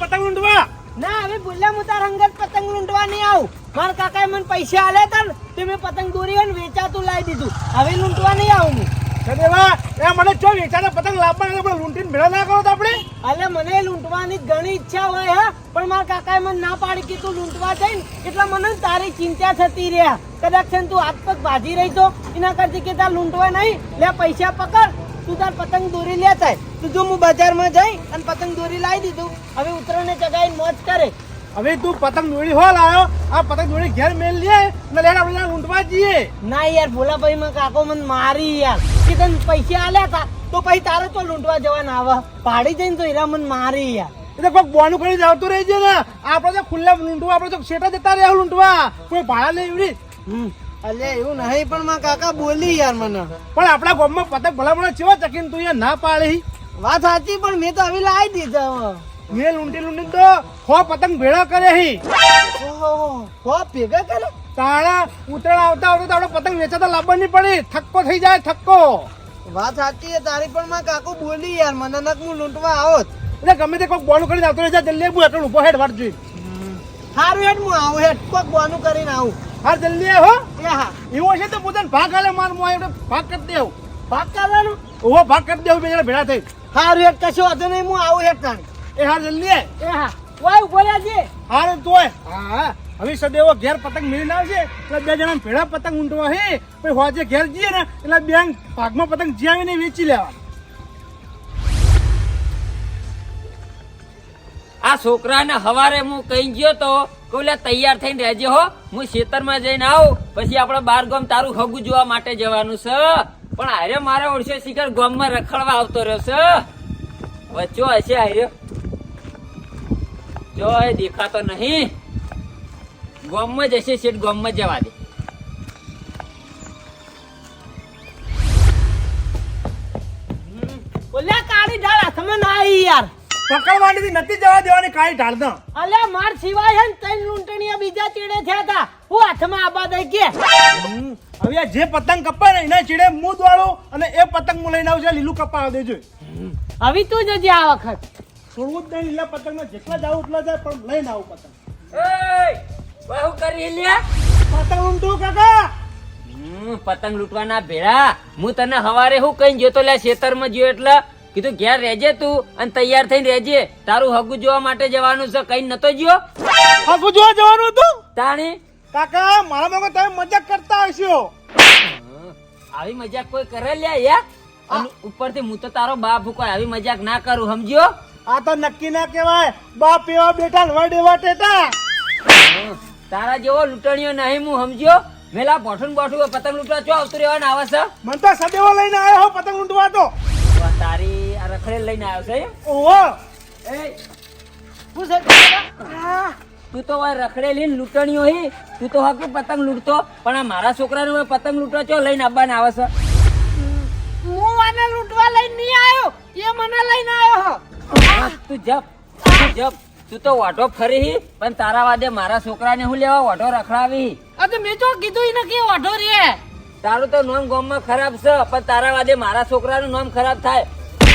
પતંગ લૂંટવા. ના હવે ભૂલ્યા હું તાર અંગત પતંગ લૂંટવા નહીં આવું. મારા કાકાએ મને પૈસા આલ્યા હતા ને તે મેં પતંગ દોરી અને વેચાતું લાવી દીધું. હવે લૂંટવા નહીં આવું હું. સદેવા એ મને ચો વેચાને પતંગ લાવવાના આપણે લૂંટીને ભેળા ના કરો તો આપણે. અલે મને લૂંટવાની ઘણી ઈચ્છા હોય હા, પણ મારા કાકાએ મને ના પાડી કે તું લૂંટવા જઈને એટલે મને તારી ચિંતા થતી રહ્યા. કદાચ છે તું હાથ પગ ભાજી રહી તો એના કરતી કે તાર લૂંટવા નહીં લે પૈસા પકડ તું તાર પતંગ દોરી લેતા તું જો હું બજારમાં જઈ અને પતંગ દોરી લાવી દીધું. હવે ઉતરને ચગાઈને મોજ કરે. હવે તું પતંગ દોરી હો લાયો આ પતંગ દોરી ઘેર મેલ લે ને લેડ આપણે લૂંટવા જઈએ. ના યાર ભોલાભાઈ માં કાકો મને મારી યાર કે તને પૈસા આલ્યા હતા તો પછી તારે તો લૂંટવા જવાના આવા પાડી જઈને તો હીરા મને મારી યાર. એટલે કોઈ બોનું કરી આવતું રહી છે ને આપણે તો ખુલ્લા લૂંટવા આપણે તો શેટા જતા રહ્યા લૂંટવા કોઈ ભાડા લે એવડી. અલે એવું નહીં પણ મારા કાકા બોલી યાર મને. પણ આપણા ગામમાં પતંગ ભલામણ ચેવા ચકીને તું ના પાડી. વાત સાચી પણ મેં તો હવે લાવી દીધા. મેં લૂંટી તો હો પતંગ ભેળા કરે હી. હો ભેગા કરે તાળા ઉતરાણ આવતા આવતા આપણે પતંગ વેચાતા લાવવાની પડી થક્કો થઈ જાય થક્કો. વાત સાચી છે તારી પણ મારા કાકુ બોલી યાર મને નક હું લૂંટવા આવત. એટલે ગમે તે કોઈક બોનું કરીને આવતો રહે જલ્દી હું એટલું ઉભો હેડ વાટ જોઈ. સારું હેડ હું આવું હેડ કોઈક બોનું કરીને આવું. હા જલ્દી હો. એ હા એવું હશે તો પોતાને ભાગ આલે માર હું એટલે ભાગ કરી દેવું. ભાગ કરવાનું ઓહો ભાગ કરી દેવું બે જણા ભેળા થઈ. સારું હેડ કશો વાંધો નહીં હું આવું હેડ તાણ. એ હાર જલ્દી એ હા વાય ઉભો રહેજે. હારે તોય હા હવે સદેવો ઘેર પતંગ મેળીને આવશે એટલે બે જણા ભેળા પતંગ ઊંટવા હે પછી હોજે ઘેર જઈએ ને એટલે બે ભાગમાં પતંગ જ્યાવીને વેચી લેવા. આ છોકરાને હવારે હું કહી ગયો તો કોલે તૈયાર થઈને રહેજે હો હું ખેતરમાં જઈને આવું પછી આપણે બાર ગામ તારું હગું જોવા માટે જવાનું છે. પણ હારે મારે ઓળશે શિખર ગામમાં રખડવા આવતો રહ્યો છે વચ્ચો હશે હારે જો એ દેખાતો નહીં ગામમાં જશે શેઠ ગામમાં જવા દે. ઓલા કાળી ઢાળ હાથમાં ના આવી યાર. પકડવાની નથી જવા દેવાની કાળી ઢાળ દો. અલ્યા માર સિવાય હે ને ત્રણ લૂંટણીયા બીજા ચીડે થયા હતા હું હાથમાં આબા દઈ કે. હવે આ જે પતંગ કપાય ને એના ચીડે હું દોડું અને એ પતંગ હું લઈને આવશે લીલું કપાવા દેજો. હવે તું જજે આ વખત. છોડવું જ નહીં લીલા પતંગમાં જેટલા જાવ એટલા જાય પણ લઈને આવું પતંગ. બહુ કરી લ્યા પતંગ ઊંટું કાકા. પતંગ લૂંટવાના ભેળા હું તને હવારે હું કઈ ગયો તો લે ખેતરમાં ગયો એટલે કીધું ઘેર રહેજે તું અને તૈયાર થઈને રહેજે તારું હગું જોવા માટે જવાનું છે કઈ નતો ગયો. હગું જોવા જવાનું હતું તાણી કાકા મારા મગજ તમે મજાક કરતા હશો. આવી મજાક કોઈ કરે લ્યા યા અને ઉપરથી હું તો તારો બાપ કોઈ આવી મજાક ના કરું સમજ્યો. આ તો નક્કી ના કહેવાય બાપ એવા બેટા વડ એવા ટેટા. તારા જેવો લૂંટણીઓ નહીં હું સમજ્યો. મેલા બોઠું બોઠું પતંગ લૂંટવા ચો આવતું રહેવાના આવે છે. મને તો સદેવો લઈને આવ્યો હો પતંગ લૂંટવા તો. તારી આ રખડેલ લઈને આવ્યો છે એમ? ઓહો એ હું છે તું તો રખડેલી લૂંટણીઓ હી તું તો હક પતંગ લૂંટતો પણ આ મારા છોકરાને પતંગ લૂંટવા ચો લઈને આવવાના આવે છે. હું આને લૂંટવા લઈને નહીં આવ્યો એ મને લઈને આવ્યો. તું જપ તું તો વાટો ફરી હી પણ તારા વાદે મારા છોકરાને હું લેવા વાટો રખડાવી. અરે મેં તો કીધું એને કે ઓઢો રે. તારું તો નામ ગામમાં ખરાબ છે પણ તારા વાદે મારા છોકરાનું નામ ખરાબ થાય.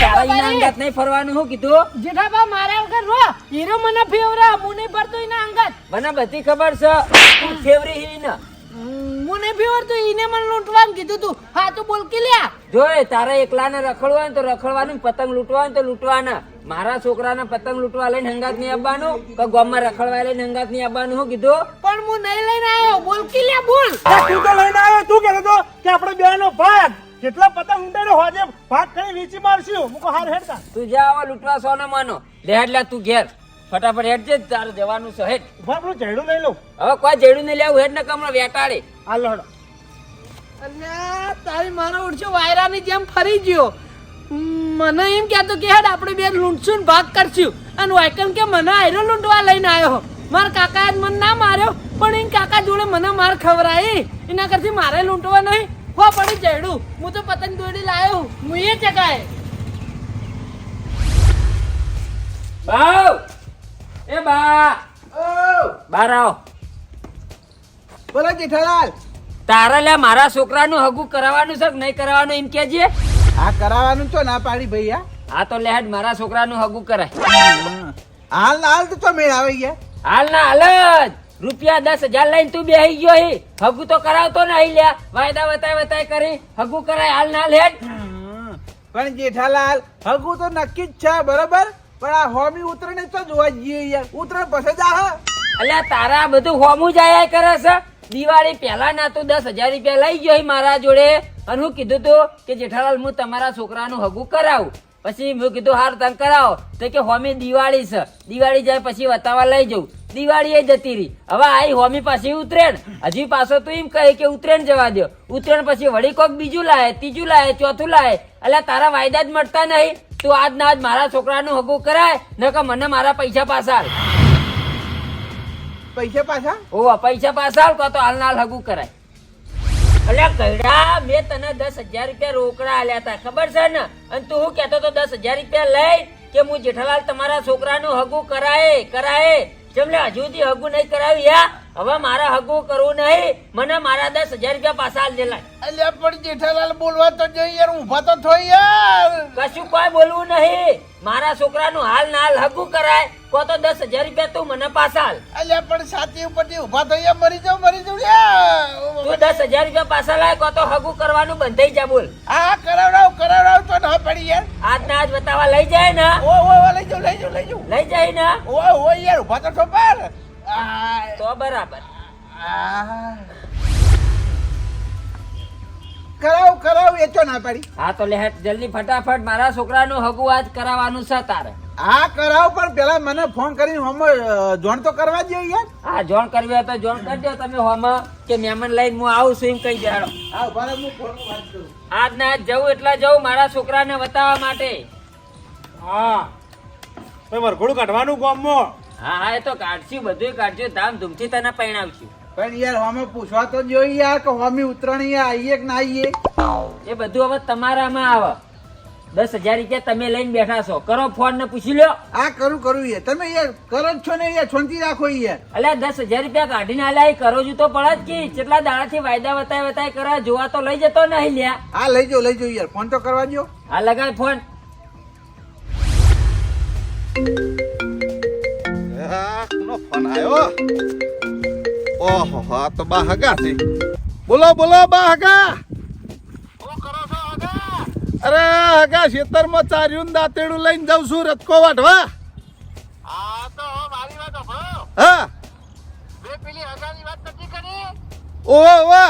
તારા એના અંગત નહીં ફરવાનું હું કીધું. જેઠાબા મારા વગર રો હીરો મને ફેવરા હું નહીં ફરતો એના અંગત. મને બધી ખબર છે તું ફેવરી હી ને હું નહીં ફેવરતો એને મને લૂંટવાનું કીધું તું. હા તું બોલ કે લ્યા જોય તારા એકલાને રખડવાનું તો રખડવાનું પતંગ લૂંટવાનું તો લૂંટવાના. મારા છોકરાને પતંગ લૂંટવા લઈને હંગાત નહીં આવવાનું કે ગામમાં રખડવા લઈને હંગાત નહીં આવવાનું હું કીધું. પણ હું નહીં લઈને આવ્યો બોલ કે લ્યા બોલ. તું તો લઈને આવ્યો તું કહેતો તો કે આપણે બે નો ભાગ જેટલા પતંગ ઊંડે હોજે ભાગ કરી વેચી મારશું મુકો હાર હેડતા. તું જા આવા લૂંટવા સોને માનો લેડ લે તું ઘેર ફટાફટ હેડ છે તારે જવાનું છે હેડ. ઉભા આપણું જયડું લઈ લઉં. હવે કોઈ જેડું નહીં લેવું હેડ ને કમળો વેટાડે. હાલો હેડો. અલ્યા તારી મારો ઉડછો વાયરાની જેમ ફરી ગયો. મને એમ કહેતો કે હેડ આપણે બે લૂંટશું ને ભાગ કરશું અને વાયકમ કે મને આયરો લૂંટવા લઈને આવ્યો. મારા કાકાએ મને ના માર્યો પણ એમ કાકા જોડે મને માર ખવરાઈ એના કરતી મારે લૂંટવા નહીં હો પડી જડું. હું તો પતંગ દોડી લાયો હું એ ચકાય. બાવ એ બા બાર આવો. બોલો જેઠાલાલ. તારા લે મારા છોકરાનું હગું કરાવવાનું છે કે નહીં કરાવવાનું એમ કેજે. આ કરાવવાનું તો ના પાડી ભૈયા. હા તો લેડ મારા છોકરાનું હગું કરાય. હાલ ના હાલ તો મેળ આવે યાર. હાલ ના હાલ જ રૂપિયા 10,000 લઈને તું બેહી ગયો હી હગું તો કરાવતો નહીં લ્યા વાયદા વતાય કરી હગું કરાય હાલ ના લેટ પણ જેઠાલાલ હગું તો નક્કી જ છે બરાબર, પણ આ હોમી ઉતરણે તો જોવા જઈએ યાર. ઉતરણ પછી જ આ અલ્યા તારા બધું હોમું જ આયા કરે છે. દિવાળી પહેલા ના તું 10,000 રૂપિયા લઈ ગયો હી મારા જોડે અને હું કીધું તું કે જેઠાલાલ હું તમારા છોકરાનું હગું કરાવું. પછી મેં કીધું હાર તને કરાવો તો કે હોમી દિવાળી છે, દિવાળી જાય પછી વતાવા લઈ જવું. દિવાળી એ જતી રહી, હવે આઈ હોમી પાછી ઉતરેણ. હજી પાછો તું એમ કહે કે ઉતરેણ જવા દો. ઉતરેણ પછી વળી કોક બીજું લાય, ત્રીજું લાય, ચોથું લાય. એટલે તારા વાયદા જ મળતા નહીં. તું આજ ના આજ મારા છોકરાનું હગું કરાય ન કે મને મારા પૈસા પાછા આલ. પૈસા પાછા ઓવા પૈસા પાછા આલ તો હાલ ના હાલ હગું કરાય. અલ્યા કઈડા મેં તને 10,000 રૂપિયા રોકડા આલ્યા હતા ખબર છે ને, અને તું શું કહેતો તો 10,000 રૂપિયા લઈ કે હું જેઠાલાલ તમારા છોકરાનું હગું કરાય જેમલે હજુ સુધી હગું નહીં કરાવ્યું યા. હવે મારા હગું કરવું નહીં, મને મારા 10,000 રૂપિયા પાછા આલ દેલા. અલ્યા પણ જેઠાલાલ બોલવા તો જઈ યાર, ઊભા તો થોઈ યાર. કશું કોઈ બોલવું નહીં. મારા છોકરાનું હાલ ના હાલ હગું કરાય કો તો 10,000 રૂપિયા તું મને પાછા આલ. અલ્યા પણ સાથી ઉપરથી ઊભા થઈ યાર, મરી જાવ યાર. તું 10,000 રૂપિયા પાછા લાય કો તો હગું કરવાનું બંધ થઈ જા. બોલ આ કરાવડાવ તો ના પડી યાર. આજ ના આજ બતાવા લઈ જાય ને, ઓ લઈ જાવ લઈ જાય ને ઓ યાર ઊભા તો થો પર. તો બરાબર. કરાવ એ તો ના પડી. હા તો લે હેટ જલ્દી ફટાફટ મારા છોકરાનું હગું આજ કરાવવાનું છે તારે. હા કરાવ, પણ પેલા મને ફોન કરીને હોમો જોણ તો કરવા જોઈએ યાર. હા જોણ કરવી હોય તો જોણ કરજો તમે હોમાં કે મહેમાન લઈને હું આવું છું એમ કહી દેડો. હા ઉભા રહો, હું ફોનમાં વાત કરું. આજ ના આજ જવું એટલે જવું મારા છોકરાને બતાવવા માટે. હા ભાઈ વરઘોડું કાઢવાનું ગામમાં. હા એ તો કાઢશું, બધું કાઢશું, ધામધૂમથી તને પરણાવશું. પણ યાર હોમે પૂછવા તો જોઈએ યાર કે હોમી ઉતરણી આવીએ કે ના આવીએ. એ બધું હવે તમારામાં આવે. 10,000 રૂપિયા તમે લઈને બેઠા છો, કરો ફોન ને પૂછી લ્યો. આ કરું યાર, તમે યાર કરો જ છો ને યાર, શાંતિ રાખો યાર. અલ્યા 10,000 રૂપિયા કાઢીને આલ્યા એ કરો છું તો પડે જ કે કેટલા દાડાથી વાયદા વતાય કરા જોવા તો લઈ જતો નહીં લ્યા. હા લઈ જાઓ યાર, ફોન તો કરવા દો. હા લગાડ ફોન. નો ફોન આવ્યો. ઓહો હા તો બા હગા છે. બોલો બા હગા. અરે હગા ખેતરમાં ચાર્યું દાંતેડું લઈને જાઉં છું રતકો વાટવા. હા ઓહો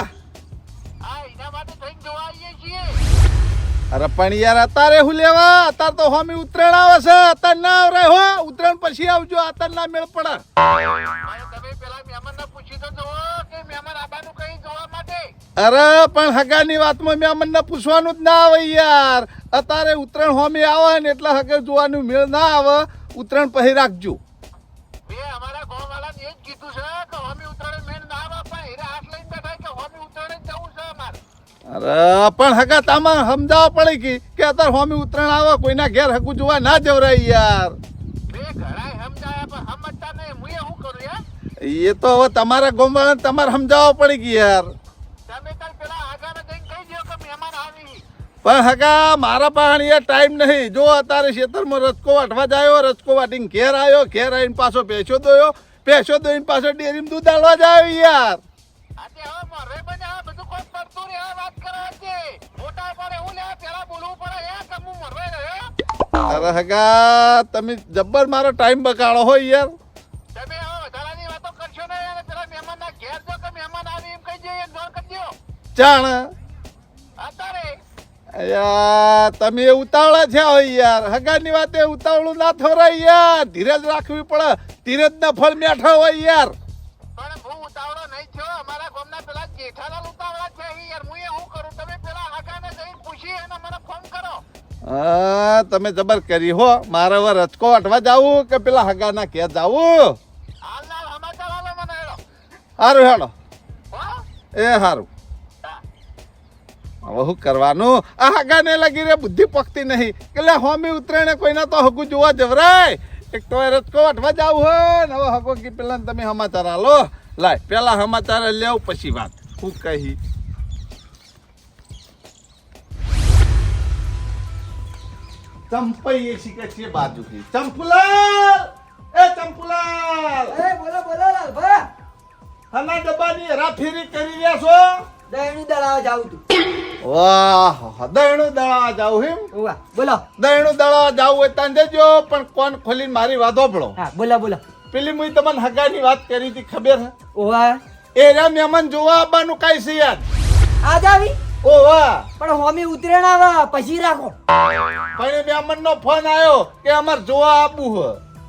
અરે પણ યાર અત્યારે હું લેવા, અત્યારે તો હોમી ઉતરાણ આવે છે, અત્યારે ના આવરે હો. ઉતરાણ પછી આવજો, અત્યારે ના મેળ પડે. અરે પણ હગાની વાતમાં મહેમાનને પૂછવાનું જ ના આવે યાર. અત્યારે ઉતરાણ હોમી આવે ને એટલે હગે જોવાનું મેળ ના આવે. ઉતરાણ પછી રાખજો. અરે પણ હગા તામાં સમજાવવા પડે કે અત્યારે હોમી ઉતરાણ આવે, કોઈના ઘેર હગું જોવા ના જવરાય યાર. એ તો હવે તમારા ગામવાળાને તમારે સમજાવવા પડે કે યાર. પણ હગા મારા પાસે યાર ટાઈમ નહીં. જો અત્યારે ખેતરમાં રચકો વાટવા જાય, રચકો વાટીને ઘેર આવ્યો, ઘેર આવીને પાછો પેશો દોયો, પેશો દોઈને પાછો ડેરીમાં દૂધ આલવા જાય યાર. અરે હગા તમે જબ્બર મારો ટાઈમ બગાડો હોય યાર. ચાણ યાર તમે ઉતાવળા છે હોય યાર. હગાની વાતે ઉતાવળું ના થોરાય યાર. ધીરજ રાખવી પડે, ધીરજ ના ફળ મેઠા હોય યાર. હા તમે જબર કરી હો. મારે હવે રચકો વાટવા જાવું કે પેલા હગાના ઘેર જાવું? સારું હેડો. એ સારું. હવે શું કરવાનું? આ હગાને લાગી રે બુદ્ધિ પકતી નહીં એટલે હોમી ઉતરાણે કોઈના તો હગું જોવા જવરાય. એક તો રચકો વાટવા જાવ હોય ને હવે હગો કે પેલા તમે સમાચાર આલો. લાય પેલા સમાચાર લેવ પછી વાત. હું કહી ચંપઈ શીખે છે બાજુ ચંપુલાલ, એ ચંપુલાલ બોલો બોલો લાલભા. હના ડબ્બાની હેરાફેરી કરી રહ્યા છો દહીંનું દળાવા જાઉં તું. વાહ દહીણું દળાવા જાવ એમ ઓવા બોલો. દહીણું દળાવા જાવ હોય ત્યાં જજો પણ કોણ ખોલીને મારી વાત હોભળો હા બોલો બોલો. પેલી મુઈ તમને હગાની વાત કરી હતી ખબર હે ઓવા એ રહ્યા મહેમાન જોવા આવવાનું કઈ છે યાર આજ આવી ઓ વાહ પણ હોમી ઉતરેણ આવે પછી રાખો. પણ મહેમાન નો ફોન આવ્યો કે અમાર જોવા આવવું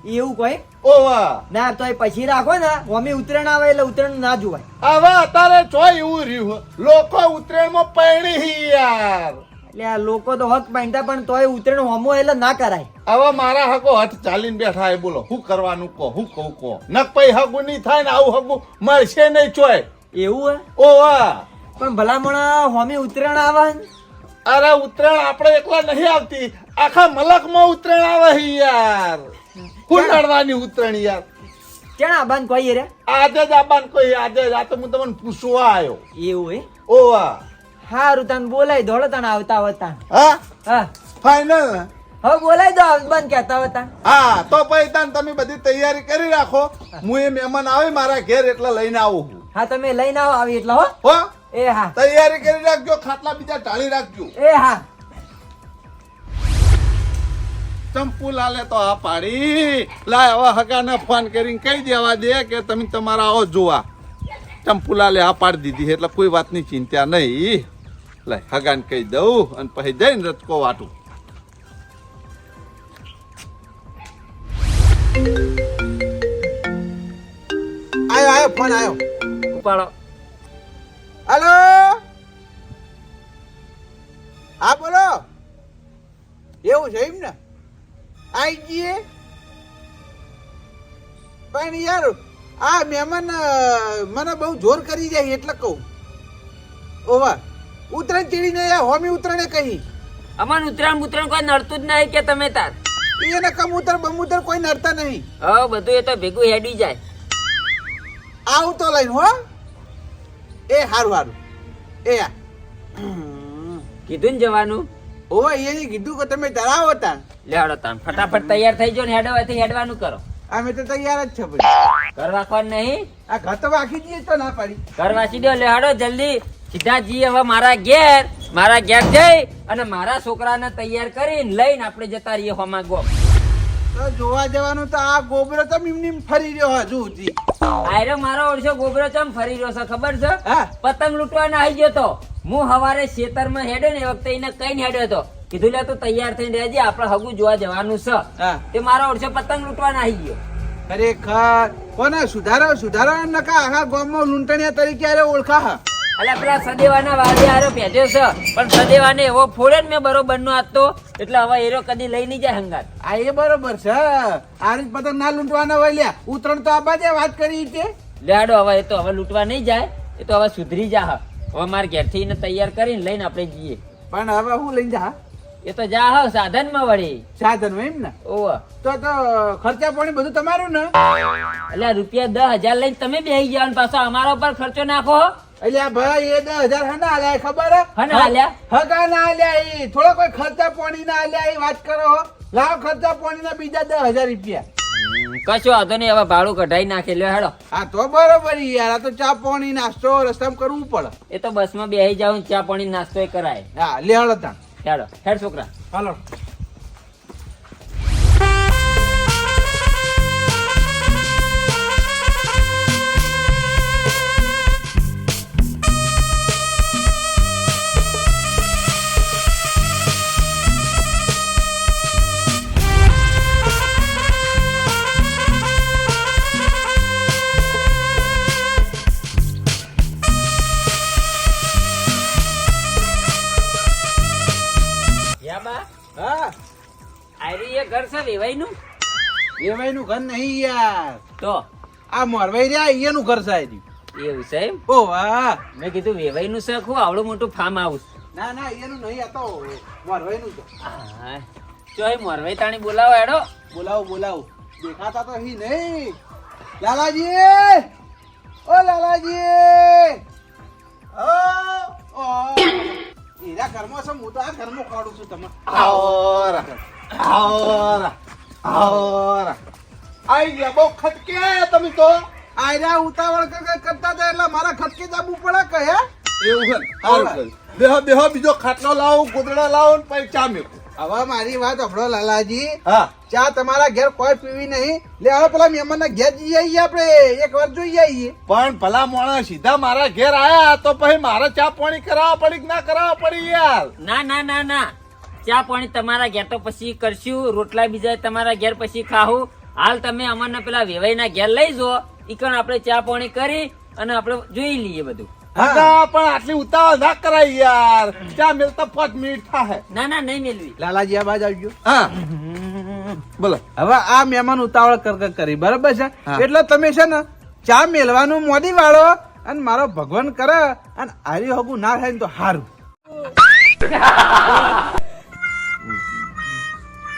હે એવું કોઈ ઓ વાહ ના તો પછી રાખો ને હોમી ઉતરેણ આવે એટલે ઉતરેણ ના જોવાય. હવે અત્યારે ચોય એવું રહ્યું હે. લોકો ઉત્તરાયણમાં પૈણી હી યાર એટલે આ લોકો તો હક બાંધતા પણ તોય ઉતરેણ હોમો એટલે ના કરાય. હવે મારા હગો હઠ ચાલીને બેઠા એ બોલો શું કરવાનું કહો શું કહું કહો નક પઈ હગું નહીં થાય ને આવું હગું મળશે નહીં ચોય એવું હે ઓ વાહ પણ ભલામણ હોમી ઉતરેણ આવે ને. અરે ઉત્તરાયણ આપણે એકલા નહીં આવતી આખા મલકમાં ઉત્તરાયણ આવે છે યાર હું લડવાની ઉત્તરાયણ યાર ક્યાં આબાન કોઈ રે આજે જ આબાન કોઈ આજે જ આ તો હું તમને પૂછવા આવ્યો એવું હે. ઓ વાહ હારું તને બોલાય દોડો તને આવતા આવતા. હા હા ફાઈનલ હવે બોલાય દો બંધ કહેતા આવતા. હા તો પછી તાન તમે બધી તૈયારી કરી રાખો હું એ મહેમાન આવે મારા ઘેર એટલે લઈને આવું છું હા તમે લઈને આવો આવી એટલે હો. હો એ હા તૈયારી કરી રાખજો ખાટલા બીજા ટાળી રાખજો એ હા. ચંપુલાલે તો આ પાડી લાય હવે હગાને ફોન કરીને કહી દેવા દે કે તમે તમારા આવો જોવા ચંપુલાલે આ પાડી દીધી એટલે કોઈ વાતની ચિંતા નહીં લાય હગાને કહી દઉં અને પછી જઈને રચકો વાટું આયો ફોન આયો. ઉપાડો. હાલો હા બોલો. એવું છે એમ ને આઈ જઈએ પણ યાર આ મહેમાન મને બહુ જોર કરી જાય એટલે કહું. ઓવા ઉતરાણ ચીડીને હોમી ઉતરાણે કહી અમન ઉતરાણ કોઈ નડતું જ નહીં કે તમે તાર એને કબૂતર બમૂતર કોઈ નડતા નહીં. હા બધું એ તો ભેગું હેડી જાય. આવું તો લઈને હો. એ હારું હારું એ આ કીધું ને જવાનું. ઓવા એને કીધું કે તમે ધરાવો તા. લેડો તાન ફટાફટ તૈયાર થઈ જાઓ ને હેડવાથી હેડવાનું કરો. અમે તો તૈયાર જ છે ભાઈ. ઘર વાંકવાનું નહીં. આ ઘર તો વાંખી દઈએ તો ના પાડી. ઘર વાંચી દો લેડો જલ્દી સીધા જઈએ હવે મારા ઘેર જઈ અને મારા છોકરાને તૈયાર કરીને લઈને આપણે જતા રહીએ હોમા ગોમ. તો જોવા જવાનું તો આ ગોબરો તો એમની ફરી રહ્યો હજુ સુધી. આયરો મારો ઓળશો ગોબરો ચમ ફરી રહ્યો છે ખબર છે હા પતંગ લૂંટવાના આવી ગયો તો હું હવારે ખેતરમાં હેડ્યો ને એ વખતે એને કઈ હેડ્યો હતો કીધું લે તું તૈયાર થઈને રહેજે આપણે હગું જોવા જવાનું છે. હા તે મારો ઓળશો પતંગ લૂંટવાના આવી ગયો. ખરેખર કોને સુધારો નકા આખા ગામમાં લૂંટણીયા તરીકે આરે ઓળખા હા. અલ્યા પેલા સદેવાના વાદે હારો પહેર્યો છે પણ સદેવાને એવો ફોડે ને મેં બરોબર નો આપતો એટલે હવે એરો કદી લઈ નહીં જાય હંગાત. આ એ બરોબર છે આ રીત પતંગ ના લૂંટવાના હોય લ્યા ઉતરણ તો આ બાજે વાત કરી છે. લેડો હવે એ તો હવે લૂંટવા નહીં જાય એ તો હવે સુધરી જા. હવે મારા ઘેરથી એને તૈયાર કરીને લઈને આપણે જઈએ. પણ હવે હું લઈને જા એ તો જા હા સાધન માં વળી. સાધન એમ ને ઓહ તો ખર્ચા પાણી બધું તમારું ને. એટલે રૂપિયા 10,000 લઈને તમે બેસી જાવ ને પાછો અમારા ઉપર ખર્ચો નાખો. એટલે ભાઈ એ 10,000 હના આલ્યા ખબર હના આલ્યા? હગા ના આલ્યા એ થોડો કોઈ ખર્ચા પાણી ના આલ્યા એ વાત કરો. લાવ ખર્ચા પાણી ના બીજા 10,000 રૂપિયા. કશો વાંધો નહીં હવે ભાડું કઢાઈ નાખે લ્યો હેડો. હા તો બરોબર યાર આ તો ચા પાણી નાસ્તો રસ્તામાં કરવું પડે. એ તો બસમાં બેસી જાવ ચા પાણી નાસ્તો એ કરાય. હા લે હળો તા હેડો હેડ છોકરા. હાલો. હા આયરી એ ઘર છે વેવાઈનું? વેવાઈનું ઘર નહીં યાર તો આ મોરવાઈ રહ્યા અહીંયાનું ઘર છે. એવું છે એમ? ઓ વાહ મેં કીધું વેવાઈનું છે ખું આવડું મોટું ફાર્મ હાઉસ. ના ના અહીંયાનું નહીં આ તો મોરવાઈનું છે. હા ચોય મોરવાઈ તાણી બોલાવો હેડો. બોલાવો દેખાતા તો હી નહીં. લાલાજી ઓ લાલાજી એરા ઘરમાં છે હું તો આ ઘરમાં કાઢું છું તમે. આવરા આવરા આવરા આઈ ગયા બહુ ખટકે આયા તમે તો આયરા ઉતાવળ કરતા હતા એટલે મારા ખટકે જાબુ પડે કે હે એવું છે ને? સારું કર્યું. બેહો બેહો બીજો ખાટલો લાવો ગોદડા લાવો ને પછી ચા મેકો. હવે મારી વાત સાંભળો લાલાજી હા ચા તમારા ઘેર કોઈ પીવી નહીં લે હવે પેલા મહેમાનના ઘેર જઈ આવીએ આપણે એક વાર જોઈ આવીએ પણ ભલા માણસ સીધા મારા ઘેર આયા તો પછી મારે ચા પાણી કરાવવા પડી કે ના કરાવવા પડી યાર? ના ના ના ના ચા પાણી તમારા ઘેર તો પછી કરશું, રોટલા બીજા તમારા ઘેર પછી ખાવું. હાલ તમે અમારના પેલા વેવાઈના ઘેર લઈ જો, ઈકણ આપણે ચા પાણી કરી અને આપણે જોઈ લઈએ બધું. હગા પણ આટલી ઉતાવળ ના કરાય યાર, ચા મેલતા 5 મિનિટ થાય. ના ના નહીં મેળવી. લાલાજી આ બાજ આવજો હા બોલો. હવે આ મહેમાન ઉતાવળ કરી બરાબર છે હા. એટલે તમે છે ને ચા મેલવાનું મોદી વાળો અને મારો ભગવાન કરે અને આરી હગું ના થાય ને તો હારું.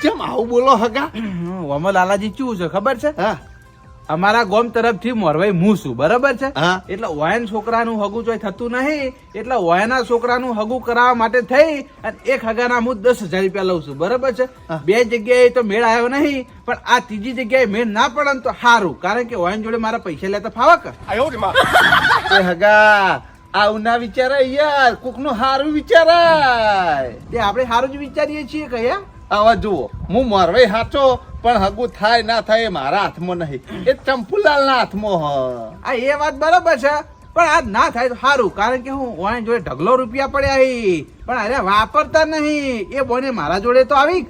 કેમ આવું બોલો હગા? ઓમો લાલાજી શું છે ખબર છે હા અમારા ગામ તરફથી મોરવાઈ હું છું બરાબર છે હા. એટલે ઓયન છોકરાનું હગું જોઈ થતું નહીં એટલે ઓયના છોકરાનું હગું કરાવવા માટે થઈ અને એક હગાના હું 10,000 રૂપિયા લઉં છું બરાબર છે હા. 2 જગ્યાએ તો મેળ આવ્યો નહીં પણ આ ત્રીજી જગ્યાએ મેળ ના પડે ને તો સારું કારણ કે ઓયન જોડે મારા પૈસા લેતા ફાવા કર એ હગા આવું ના વિચારાય યાર, કોક નું હારું વિચારાય. તે આપણે સારું જ વિચારીએ છીએ કયા આવા જુઓ હું મોરવાઈ હાચો પણ હગું થાય ના થાય એ મારા હાથમાં નહીં, એ ચંપુલાલ ના હાથમાં હ. આ એ વાત બરાબર છે પણ આ ના થાય તો સારું કારણ કે હું ઓયન જોડે ઢગલો રૂપિયા પડ્યા હી પણ અરે વાપરતા નહીં એ બોને મારા જોડે તો આવી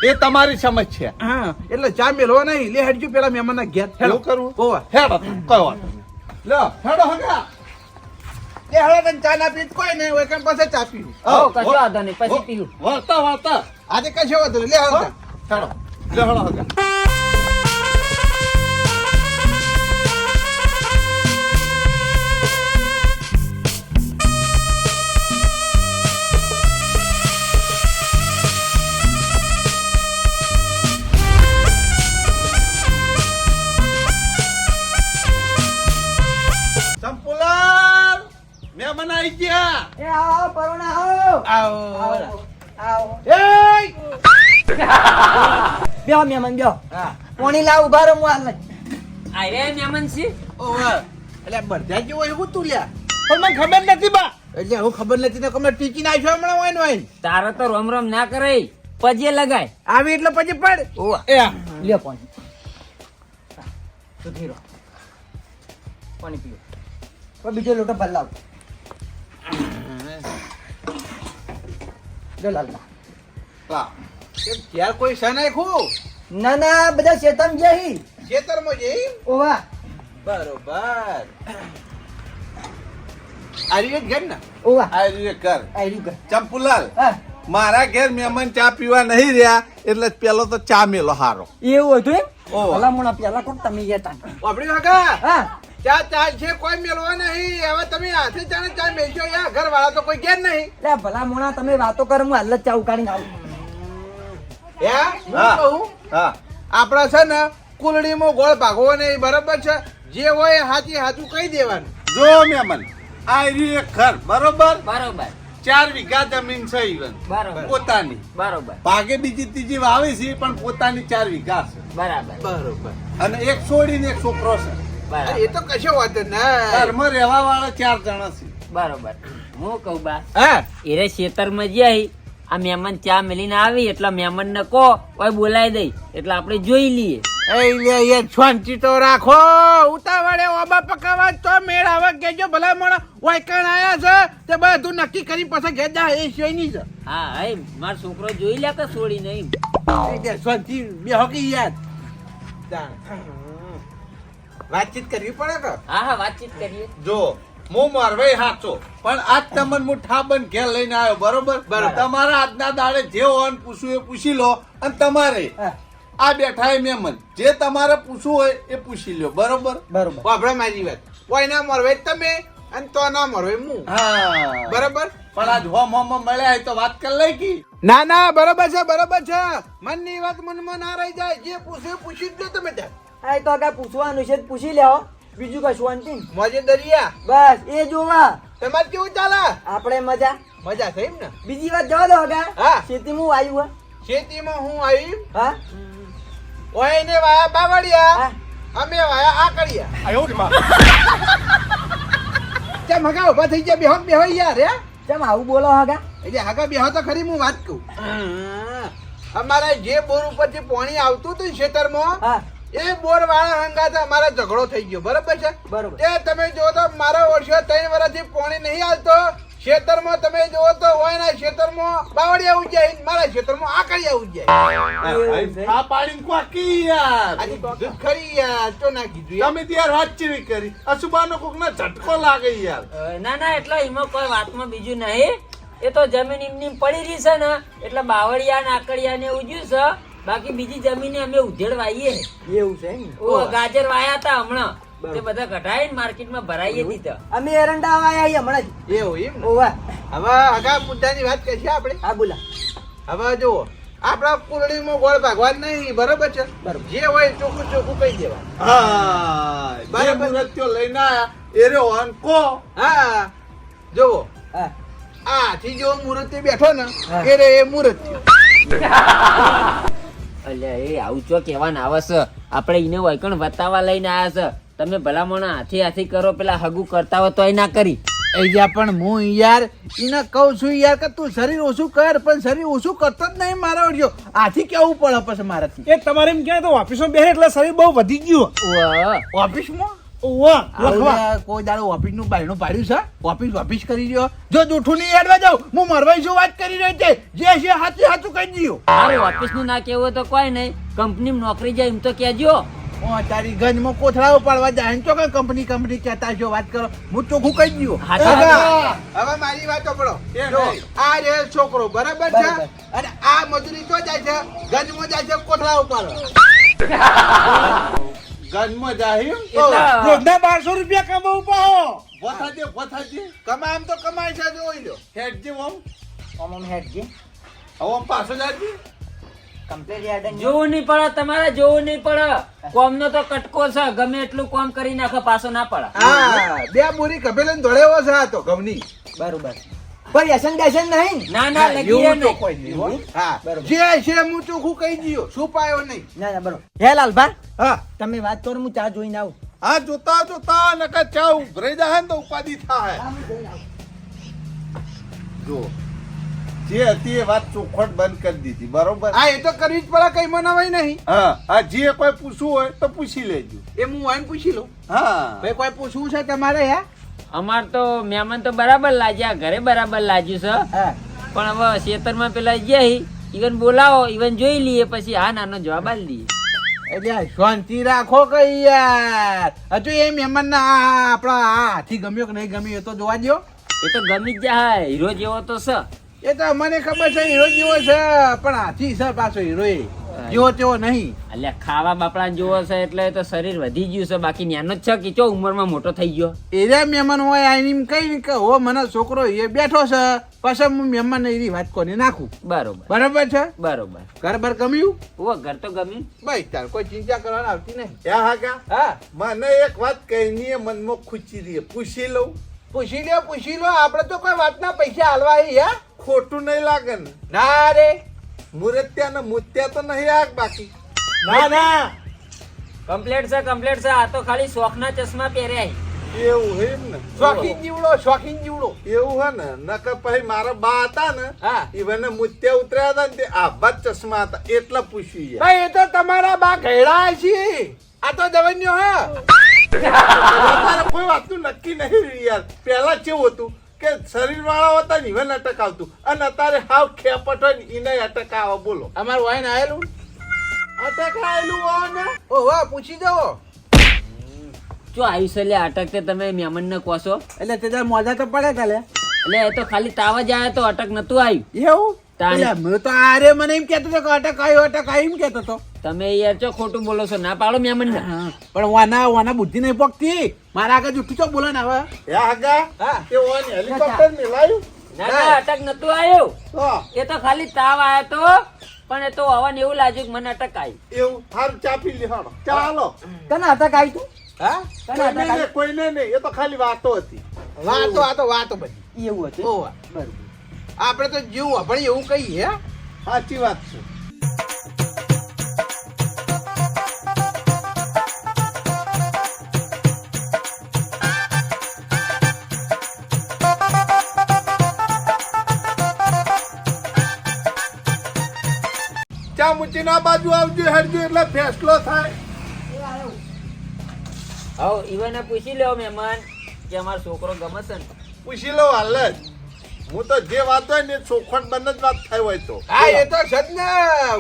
એ તમારી સમસ્યા. હા એટલે ચા મેળવો નહીં લે હટજો પેલા મહેમાનના ઘેર એવું કરવું? ઓવા હેડો કઈ વાત નહીં. લો હેડો હગા. એ હવે તને ચા ના પીત કોઈ નહીં હોય કેમ પાસે ચા પીવું હો, કશો વાંધો નહીં, પછી પીવું. વાર્તા વાર્તા આજે કશો વાંધો નહીં. લે હવે ચા. હેડો લે હેડો હગા. ચંપુલાલ મહેમાન આઈ ગયા. એ આવો પરોણા આવો આવો આવો એય! બેહો મહેમાન બેહો હા પોણી લાવ ઉભા રહો હું હાલ આયરે મહેમાન છે. ઓવા એટલે બધા જેવો એવું તું લ્યા પણ મને ખબર નથી બા. એટલે હું ખબર નથી ને કમને ટીચી નાખ્યો હમણાં હોય ને હોય તારે તો રોમ રોમ ના કરે, પજે લગાય. આવી એટલે પછી પડ એ આ. લ્યો પાણી સુધી રહો પાણી પીઓ પણ બીજો લોટો ભર લાવ લો લાલ લાવ. કેમ ઘેર કોઈ છે નાખ્યું ના ના બધા શેતમ જઈ ખેતરમાં જઈ ઓવા બરોબર આરી જ ઘેર ને ઓવા આ રીતે કર. આયરી કર ચંપુલાલ હા મારા ઘેર મહેમાન ચા પીવા નહીં રહ્યા એટલે પેલો તો ચા મેલો હારો. એવું હતું એમ ઓવા. ભલા મોણા પેલા કોણ તમે જતા આપણી કાકા હા ચા ચા છે કોઈ મેળવા નહીં હવે તમે હાથે ચાને ચા મેળશો યાર ઘર વાળા તો કોઈ ઘેર નહીં લે ભલા મોણા તમે વાતો કરો હું હાલ જ ચા ઉકાળીને આવું હે હું હા. કહું હા આપડા છે ને કુલડીમાં ગોળ ભાગવો નહીં બરાબર છે જે હોય એ હાચું કહી દેવાનું જો મહેમાન આ રહ્યું એક ઘર બરોબર, બરોબર 4 વીઘા જમીન છે ઈવન બરોબર પોતાની. બરોબર ભાગે બીજી ત્રીજી વાવી છે પણ પોતાની 4 વીઘા છે બરાબર બરોબર અને એક છોડીને એક છોકરો છે. બરાબર એ તો કશો વાત નહીં ઘરમાં રહેવા વાળા 4 જણા છે. બરોબર. હું કહું બા હા એરે ખેતરમાં જઈ આ મહેમાન ચા મેલીને આવી એટલે મહેમાન ને કહો કોઈ બોલાવી દઈ એટલે આપણે જોઈ લઈએ. એ લે યાર શાંતિ તો રાખો ઉતાવળે ઓબા પકાવા તો મેળ આવે કેજો ભલા મોણા વાયકણ આયા છે તે બધું નક્કી કરી પછી ઘેર જા એ સિવાય નહીં છે હા હે મારો છોકરો જોઈ લે કે છોડી નહીં. એ લે શાંતિ બેહો કે યાર વાતચીત કરવી પડે કે હા હા વાતચીત કરીએ. જો હું મારવાઈ હાચો પણ આજ તમને હું ઠાબન ઘેર લઈને આવ્યો બરોબર. તમારા આજના દાડે જે હોવાનું પૂછવું એ પૂછી લો અને તમારે હા આ બેઠા એ મહેમાન જે તમારે પૂછવું હોય એ પૂછી લો બરોબર. બરોબર વાપરા મારી વાત કોઈ ના મરવે તમે અને તો ના મરવે હું હા બરાબર પણ આજ હોમ મળ્યા હોય તો વાત કરી લઈ કી. ના ના બરાબર છે મનની વાત મનમાં ના રહી જાય જે પૂછે પૂછી જ લો તમે ત્યાં આ તો આગળ પૂછવાનું છે પૂછી લેવો બીજું કશું શાંતિ મોજે દરિયા બસ એ જોવા તમારે કેવું ચાલે આપણે મજા મજા થઈ એમ ને બીજી વાત જવા દો આગળ હા. ખેતીમાં આવ્યું ખેતીમાં હું આવી હા ઓય ને વાયા બાવળિયા હા. અમે વાયા આ કડિયા કેમ હગા ઉભા થઈ ગયા બેહો યાર હે કેમ આવું બોલો હગા એટલે હગા બેહો તો ખરી હું વાત કહું અમારા જે બોર ઉપરથી પાણી આવતું હતું ખેતરમાં હા એ બોર વાળા હંગાથે અમારા ઝઘડો થઈ ગયો બરોબર છે બરોબર. તે તમે જો તો મારા વર્ષો 3 વર્ષથી પાણી નહીં આવતો ખેતરમાં તમે જો તો હોય ના ખેતરમાં બાવળિયા ઉજ્જાય મારા ખેતરમાં આકડિયા ઉજ્જાય આ પાણી કોકી યાર આજે દૂધ ખરી યાર તો ના કીધું યાર. તમે ત્યાં વાત ચીવી કરી અસુબાનો કોક ના ઝટકો લાગે યાર ના ના એટલે એમાં કોઈ વાતમાં બીજું નહીં એ તો જમીન એમની પડી રહી છે ને એટલે બાવળિયા નાકડિયા ને ઉજ્યું છે બાકી બીજી જમીન અમે ઉધેડ વાઈએ એવું છે એમ ને? ઓ ગાજર વાયા હતા હમણાં તે બધા કઢાઈને માર્કેટમાં ભરાઈએ દીધા અમે એરંડા વાયા છીએ હમણાં જ એવું એમ ને? ઓવા હવે હગા મુદ્દાની વાત કરીએ આપણે હા બોલા હવે જુઓ આપણા કુરડીમાં ગોળ ભાગવાન નહીં બરોબર છે બરોબર. જે હોય ચોખ્ખું ચોખ્ખું કહી દેવા હા જે બરાબર. મુરત્યો લઈને આયા એરે અનકો હા જુઓ હા આ થી જો મુહૂર્તે બેઠો ને હા. એ રે એ મુહૂર્ત અલ્યા એ આવું ચો કેવા આવે છે આપણે એને વૈકણ બતાવવા લઈને આયા છે તમે ભલામણ હાથી હાથી કરો પેલા હગું કરતા હોય તોય ના કરી અહીંયા પણ હું યાર એને કહું છું યાર કે તું શરીર ઓછું કર પણ શરીર ઓછું કરતો જ નહીં મારા વડ્યો આથી કેવું પડે પછી મારાથી એ તમારે એમ કહે તો ઓફિસમાં બેસે એટલે શરીર બહુ વધી ગયું ઉવ્વ. ઓફિસમાં ઓવા આવું લખવા યાર કોઈ દાડો ઓફિસ નું બાયણું પાડ્યું છે ઓફિસ કરી રહ્યો જો જૂઠું નહીં હેડવા જાઉં હું મરવાઈ શું વાત કરી રહ્યો છે જે છે સાચું સાચું કહી દઉં મારું ઓફિસ નું ના કેવું હોય તો કોઈ નહીં કંપનીમાં નોકરી જાય એમ તો કહેજો તારી ગંજમાં કોથળાઓ પાડવા જાય ને ચોકે કંપની કહેતા છો વાત કરો હું ચોખ્ખું કહી દઉં હાચી વાત. હવે મારી વાત સાંભળો એ જો, નહીં. આ રે છોકરો બરાબર છે બરાબર. અને આ મજૂરી તો જાય છે ગંજમાં જાય છે કોથળાઓ પાડવા ગંજમાં જાહીમ એટલે રોજના 1200 રૂપિયા કમાવું પાહો વથાજે કમાય એમ તો કમાય છે જોઈ લો હેડ જે ઓમ ઓમ હેડ જે હવે ઓમ પાછો જાજે કમ્પ્લીટ યાદ જોવું નહીં પડે તમારે જોવું નહીં પડે કોમ નો તો કટકો છે ગમે એટલું કોમ કરી નાખે પાછો ના પડે હા બે બોરી કભેલે ધોળેવો છે આ તો ઘઉંની બરોબર પણ વ્યસન બેસન નહીં ના ના લગી એવું તો નહીં કોઈ નહીં હો. હા બરોબર. જે છે હું ચોખ્ખું કહી દઉં શું પાયો નહીં ના ના બરોબર હે લાલભા હા તમે વાત કરો હું ચા જોઈને આવું હા જોતા નકર ચા ઉભરાઈ જાય ને તો ઉપાધિ થાય જો જે હતી એ વાત ચોખવટ બંધ કરી દીધી બરોબર હા એ તો કરવી જ પડે કઈ મનાવાય નહીં હા આ જે કોઈ પૂછવું હોય તો પૂછી લેજો એ હું આઈને પૂછી લઉં હા ભાઈ કોઈ પૂછવું છે તમારે હે અમાર તો મહેમાન તો બરાબર લાગ્યા ઘરે બરાબર લાગ્યું છે હા પણ હવે ખેતરમાં પેલા જઈ ઈવન બોલાવો ઈવન જોઈ લઈએ પછી હા નાનો જવાબ આલી દઈએ એટલે શાંતિ રાખો કઈ યાર હજુ એ મહેમાન ના આપડા આ હાથી ગમ્યો કે નહીં ગમ્યો એ તો જોવા દો એ તો ગમી જ જાય હીરો જેવો તો છે એ તો મને ખબર છે હીરો જેવો છે પણ હાથી છે પાછો હીરો એ જેવો તેવો નહીં અલ્યા ખાવા બાપડા જોવો છે એટલે તો શરીર વધી ગયું છે બાકી નાનો જ છે કે ચો ઉંમરમાં મોટો થઈ ગયો એરિયા મહેમાન હોય આઈને એમ કઈ કે હો મને છોકરો એ બેઠો છે પછી હું મહેમાન એની વાત કોને નાખું બરોબર બરાબર છે બરોબર ઘર બર ગમ્યું ઓ ઘર તો ગમ્યું ભાઈ તાર કોઈ ચિંતા કરવાની આવતી નહીં યા હાગા હા મને એક વાત કહીની મનમાં ખુશી રહી પૂછી લઉં પૂછી લો આપડે તો કોઈ વાતના પૈસા હાલવા હે ખોટું નહીં લાગે ને ના રે મુરત્યા ને મુત્યા તો નહીં આગ બાકી ના ના કમ્પ્લેટ છે આ તો ખાલી શોખના ચશ્મા પહેર્યા એવું હે એમ ને શોખીન જીવડો એવું હે ને નકર પછી મારા બા હતા ને હા. ઈવને મુત્યા ઉતર્યા હતા ને તે આભા જ ચશ્મા હતા એટલે પૂછ્યું યાર. ભાઈ એ તો તમારા બા ઘેડા છે આ તો દવન્યો હે તારે કોઈ વાતનું નક્કી નહીં રહ્યું યાર પહેલા કેવું હતું કે શરીર વાળા હતા ને ઈવન અટક આવતું અને અત્યારે હાવ ખેપટ હોય ને એને અટક આવે બોલો અમારું વાઈન આયેલું અટક આવેલું હોય ને ઓહો પૂછી દો જો આયુષ્ય લે અટક તે તમે મહેમાન ને કહો છો એટલે તે મોજા તો પડે કાલે એટલે એ તો ખાલી તાવ જ આવ્યો તો અટક નતું આવ્યું એવું તાણે. એટલે મેં તો આરે મને એમ કહેતો હતો કે અટક આવ્યો એમ કહેતો હતો તમે યાર ચો ખોટું બોલો છો ના પાડો મહેમાન ને પણ વાના બુદ્ધિ નહીં પકતી મારા આગળ જુઠ્ઠું ચો બોલે ને હવે હે હગા હા. તે ઓન હેલિકોપ્ટર મિલાયું ના ના અટક નતું આવ્યું તો એ તો ખાલી તાવ આવ્યો તો પણ એ તો હવાને એવું લાગ્યું કે મને અટક આવી એવું હારું ચા પી લેવાનો ચાલો તને હતા કાઈ તું હા તને હતા કાઈ કોઈને નહીં એ તો ખાલી વાતો હતી વાતો બધી એવું હતું ઓહ બરોબર આપણે તો જેવું આપણે એવું કહીએ સાચી વાત છે પહોંચીને આ બાજુ આવજો હેડજો એટલે ફેસલો થાય. હવે ઈવને પૂછી લ્યો મહેમાન કે અમારો છોકરો ગમે છે ને. પૂછી લો હાલ જ. હું તો જે વાત હોય ને ચોખવટ બંધ જ વાત થાય હોય તો. હા એ તો છે જ ને.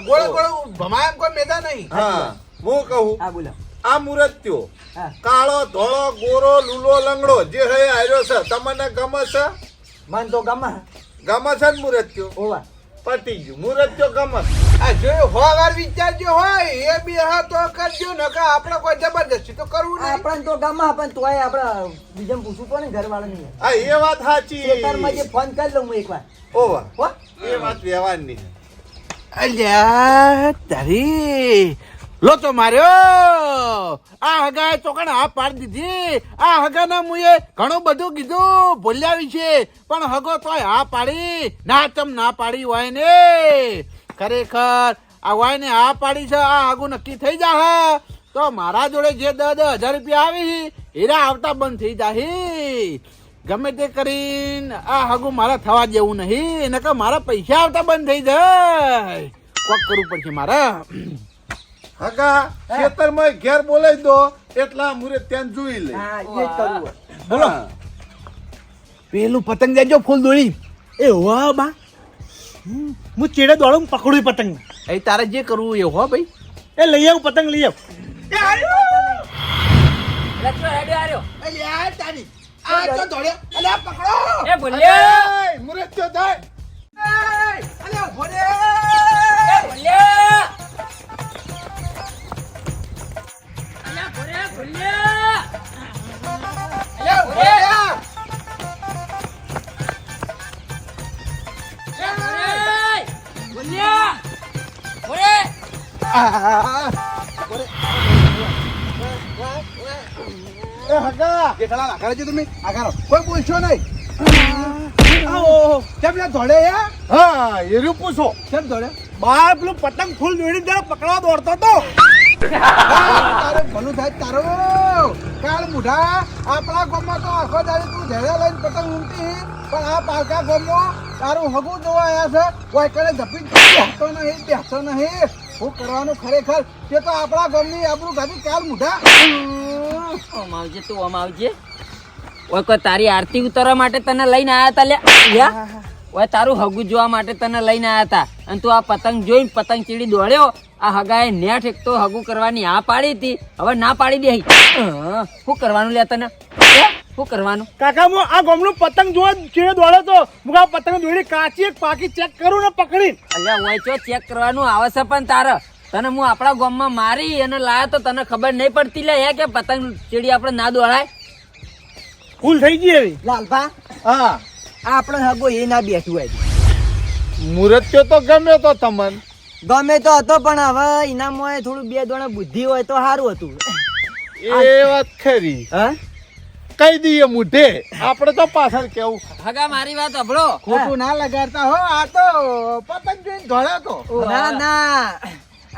ગોળ ગોળ ભમામ કોઈ મેદા નહીં. હા હું કહું હા બોલો આ મુરત્યો હા. કાળો ધોળો ગોરો લૂલો લંગડો જે હે આર્યો છે તમને ગમે છે? મન તો ગમે ગમે છે ને મુરત્યો? ઓવા પતી ગયું મુરત્યો ગમે છે. આ જો વાર વિચારજો હોય એ બી હા તો કરજો ને કે આપણે કોઈ જબરદસ્તી તો કરવું નહીં. આપણને તો ગમે પણ તોય આપણે બીજાને પૂછવું પડે ને ઘરવાળાને હા એ વાત સાચી. ખેતરમાં જે ફોન કરી લઉં હું એકવાર ઓવા હો એ વાત વ્યવહારની છે. અલ્યા તારી લોચો માર્યો. આ હગાએ ચોકણ હા પાડી દીધી. આ હગાના મુએ ઘણું બધું કીધું ભૂલ્યા વિશે પણ હગો તોય હા પાડી. ના ચમ ના પાડી હોય ને ખરેખર આ હોય ને હા પાડી છે. આ હગું નક્કી થઈ જા તો મારા જોડે જે 10,000 રૂપિયા આવી હીરા આવતા બંધ થઈ જાય. ગમે તે કરીને આ હગું મારા થવા જેવું નહીં નકર મારા પૈસા આવતા બંધ થઈ જાય. કોક કરવું પડશે મારે. હગા ખેતરમાં ઘેર બોલાવી દો એટલા મુરે ત્યાં જોઈ લે. હા એ જ કરવું હોય. બોલો. પેલું પતંગ દેજો ફૂલ દોરી. એ વાહ બા હું ચેડે દોડું પકડું પતંગ એ તારે જે કરવું એ હો ભાઈ. એ લઈ આવું પતંગ લઈ આવ. લક્ષ્મણ હેડ્યો આર્યો. અલ્યા તારી આ તો દોડ્યો. અલ્યા પકડો. એ ભૂલ્યો. એ, મુરત્યો જાય. અલ્યા ઉભો રે. એ ભૂલ્યો. અલ્યા ભૂલ્યો, ભૂલ્યો. અલ્યા ઉભો રે. ભૂલ્યો. ભૂલ્યો. એ હગા જેઠાલાલ આગળ જો તમે આગળ કોઈ બોલશો નહીં. કેમ ના દોડે યાર? હા એર્યું પૂછો. કેમ દોડે? બાર પેલું પતંગ ફૂલ દોડી જરા પકડવા દોડતો તો તારે ભલું થાય તારું. કાળ મુઢા આપણા ગામમાં તો આખો દાડી તું ઝેડા લઈને પતંગ ઊંટી પણ આ પાલકા ગામમાં તારું હગું જોવા આવ્યા છે. કોઈ કરે ઝપી બેસતો નહીં. શું કરવાનું ખરેખર તે તો આપણા ગામની આબરૂ ગાડી કાળ મુઢા. ઓમ આવજે તું ઓમ આવજે. ઓય કોઈ તારી આરતી ઉતારવા માટે તને લઈને આયા તા લ્યા. ઓય તારું હગું જોવા માટે તને લઈને આયા તા અને તું આ પતંગ જોઈને પતંગ ચીડી દોડ્યો. આ હગાએ નેઠ એક તો હગું કરવાની હા પાડી હતી હવે ના પાડી દે. શું કરવાનું લે તને? શું કરવાનું? કાકા હું આ ગામનું પતંગ જોવા ચેડે દોડે તો હું આ પતંગ દોડી કાચી એક પાકી ચેક કરું ને પકડી અલ્યા ઓય ચો ચેક કરવાનું આવે છે પણ તારે તને હું આપણા ગામમાં મારી અને લાયા તો તને ખબર નહીં પડતી લે હે કે પતંગ ચીડી આપણે ના દોડાય. ભૂલ થઈ ગઈ એવી. લાલભા હા આપણે હગો એ ના બેઠું હોય મુરત્યો તો ગમ્યો તો તમને. ગમે તો હતો પણ હવે ઇનામમાં થોડું બે દોણા બુદ્ધિ હોય તો સારું હતું. એ વાત ખરી. હા કહી દઈએ મુઢે આપણે તો પાછળ કેવું. હગા મારી વાત સાંભળો. ખોટું ના લગાડતા હો. આ તો પતંગ જોઈને દોડ્યો તો. ના ના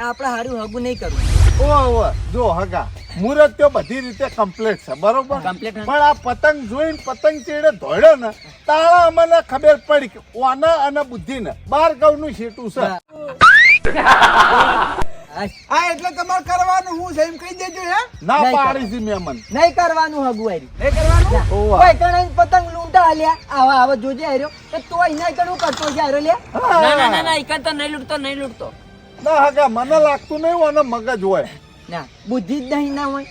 આપણે સારું હગું નહીં કરવું. ઓ જો હગા મુરત્યો બધી રીતે કમ્પ્લીટ છે બરોબર. Complete છે. પણ આ પતંગ જોઈને પતંગ ચેડે દોડ્યો ને તારા અમને ખબર પડી કે ઓના અને બુદ્ધિ ને 12 ગૌનું શેટું છે. હા એટલે તમારે કરવાનું હું છે એમ કહી દેજો હે. ના નહીં પાડી છે મેં મને. નહીં કરવાનું હગું હારી. એ કરવાનું. ઓવા. કોઈ કણે પતંગ લૂંટા હાલ્યા આવા આવા જોજે હાર્યો તો તોય નહીં કણું કરતો છે હારો લે. ના ઈકન તો નહીં લૂટતો. ના હગા મને લાગતું નહીં અને મગજ હોય. ના બુદ્ધિ જ નહીં ના હોય.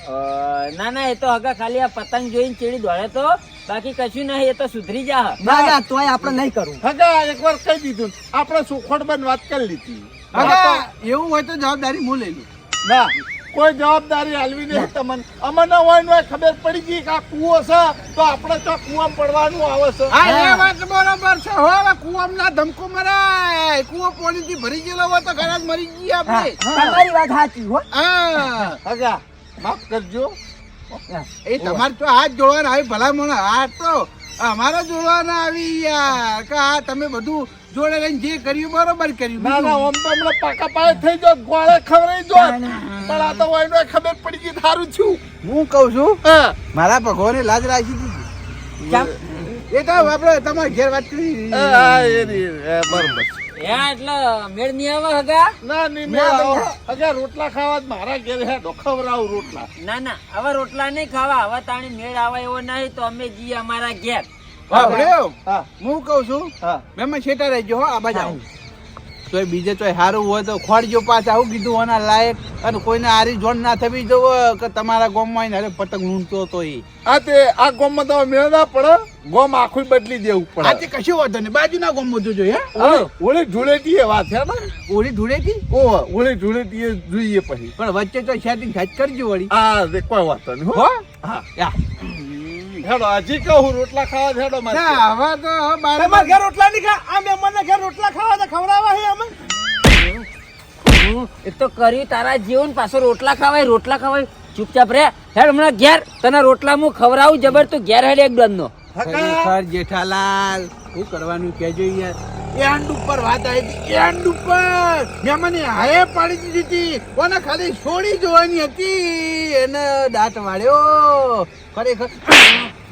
ના એ તો હગા ખાલી આ પતંગ જોઈને ચીડી દોડે તો બાકી કશું નહીં એ તો સુધરી જા. ના ના તોય આપણે નહીં કરવું. હગા એકવાર કહી દીધું આપણે સુખોટ બંધ વાત કરી લીધી. હવે એવું હોય તો જવાબદારી હું લઈ લઉં. ના કોઈ જવાબદારી હાલવી નહીં તમને. અમને હોય ને હોય ખબર પડી ગઈ કે આ કૂવો છે તો આપણે તો કૂવામાં પડવાનું આવે છે. હા એ વાત બરોબર છે. હવે કુવામાં ના ધમકો મરાય. કુવો પાણીથી ભરી ગયેલો હોય તો ઘરે જ મરી જઈએ હા, આપણે. તમારી વાત સાચી હો. હા હગા માફ કરજો. એ તમારે તો હાથ જોડવાના આવી ભલામણ. હાથ તો અમારા જોડવાના આવી યાર કે આ તમે બધું જોડે લઈને જે કર્યું બરોબર કર્યું. ના ના આમ તો હમણાં પાકા પાયે થઈ જો ગોળે ખવડાવી જો પણ આ તો હોય ને ખબર પડી ગઈ થારું છું. હું કઉ છું હા મારા ભગવાને લાજ રાખી દીધી. કેમ? એ તો આપણે તમારે ઘેર વાત કરી. હા, એ બરોબર. યા એટલે મેળ નહીં આવે હગા ના નહીં મેળ આવો. હગા રોટલા ખાવા જ મારા ઘેર હેડો ખવડાવું રોટલા. ના ના હવે રોટલા નહીં ખાવા હવે તાણી મેળ આવે એવો નહીં તો અમે જઈએ અમારા ઘેર હા ભણ્યો? હા હું કહું છું હા મેં છેટા રહેજો હો આ બાજુ આવું તોય બીજે તોય સારું હોય તો ખોડજો પાછા આવું કીધું આના લાયક અને કોઈને આરી જોન ના થવી જવો કે તમારા ગામમાં આવીને હારે પતંગ લૂંટતો તો એ આ તે આ ગામમાં તો મેળ ના પડે. ગામ આખું બદલી દેવું આ પડે. તે કશું વાંધો નહીં બાજુના ગામમાં જોજો હે ઓળી ધૂળેટી એ વાત છે ને. ઓળી ધૂળેથી ઓહ ઓળી ધૂળેટી એ જોઈએ પછી. પણ વચ્ચે તો સેટિંગ ખાચ કરજો વળી આ દે કોઈ વાત નહીં હો. હો હા યા. હેડો હજી કહું રોટલા ખાવા જ હેડો મારે. ના હવે તો હવે બારે તમારા ઘેર રોટલા નહીં ખા આ મહેમાનના ઘેર રોટલા ખાવા તો ખવડાવવા હે અમે એ તો કર્યું તારા જીવન પાછો રોટલા ખવાય ચૂપચાપ રે હેડ હમણાં ઘેર તને રોટલા હું ખવડાવું જબર તું ઘેર હેડ એક દોન નો ખરેખર જેઠાલાલ શું કરવાનું કેજો યાર એન્ડ ઉપર વાત આવી હતી એન્ડ ઉપર મેં મને હાય પાડી દીધી હતી કોને ખાલી છોડી જોવાની હતી એને દાંત વાળ્યો ખરેખર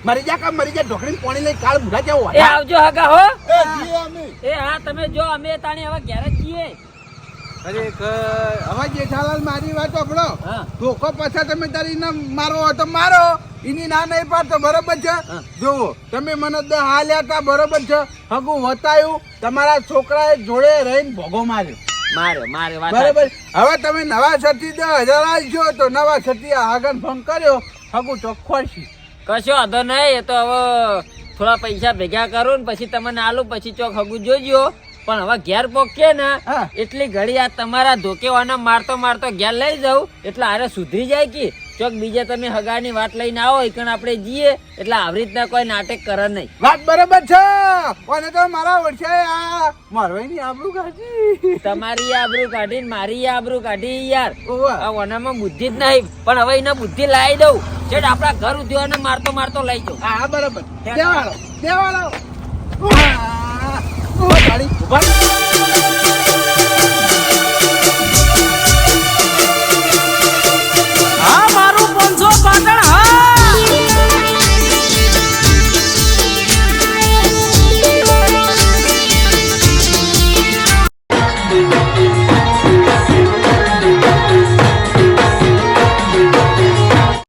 મરી જા ઢોકળી પાણી લઈ કાળ બુઢા જાવ એ આવજો હગા હો એ જીએ અમે. એ હા તમે જો અમે તાણી હવે ઘેર જ છીએ ખરેખર હવે જેઠાલાલ મારી વાત સાંભળો હા. ધોકો પાછા તમે તારી ના મારો હોય તો મારો એની ના નહીં પાડતો બરોબર છે જોવો તમે મને હાલ્યા હતા બરોબર છે હગું વતાયું તમારા છોકરાએ જોડે રહીને ભોગો માર્યો મારે વાત બરોબર હવે તમે નવા છઠ્ઠી 10,000 આવશો તો નવા છઠ્ઠી આગળ ફોન કર્યો હગું ચોખ્ખોડશી કશો વાંધો નહીં એ તો હવે થોડા પૈસા ભેગા કરું ને પછી તમને આલું પછી ચોક હગું જોજો પણ હવે ઘેર પોકે ને હા. એટલી ઘડી આ તમારા ધોકેવાના મારતો ઘેર લઈ જાઉં એટલે આરે સુધરી જાય કે ચોક બીજે તમે હગાની વાત લઈને આવો એકણ આપણે જઈએ એટલે આવી રીતના કોઈ નાટક કરે નહીં વાત બરોબર છે અને તો મારા વર્ષે આ મારવાની આબરૂ કાઢી તમારી આબરૂ કાઢી મારી આબરૂ કાઢી યાર ઓવા. આ વનામાં બુદ્ધિ જ નહીં પણ હવે એને બુદ્ધિ લાવી દઉં છેડ આપણા ઘર ઉદ્યોગને મારતો લઈ જાઉં હા બરોબર દેવાળો ઉભા.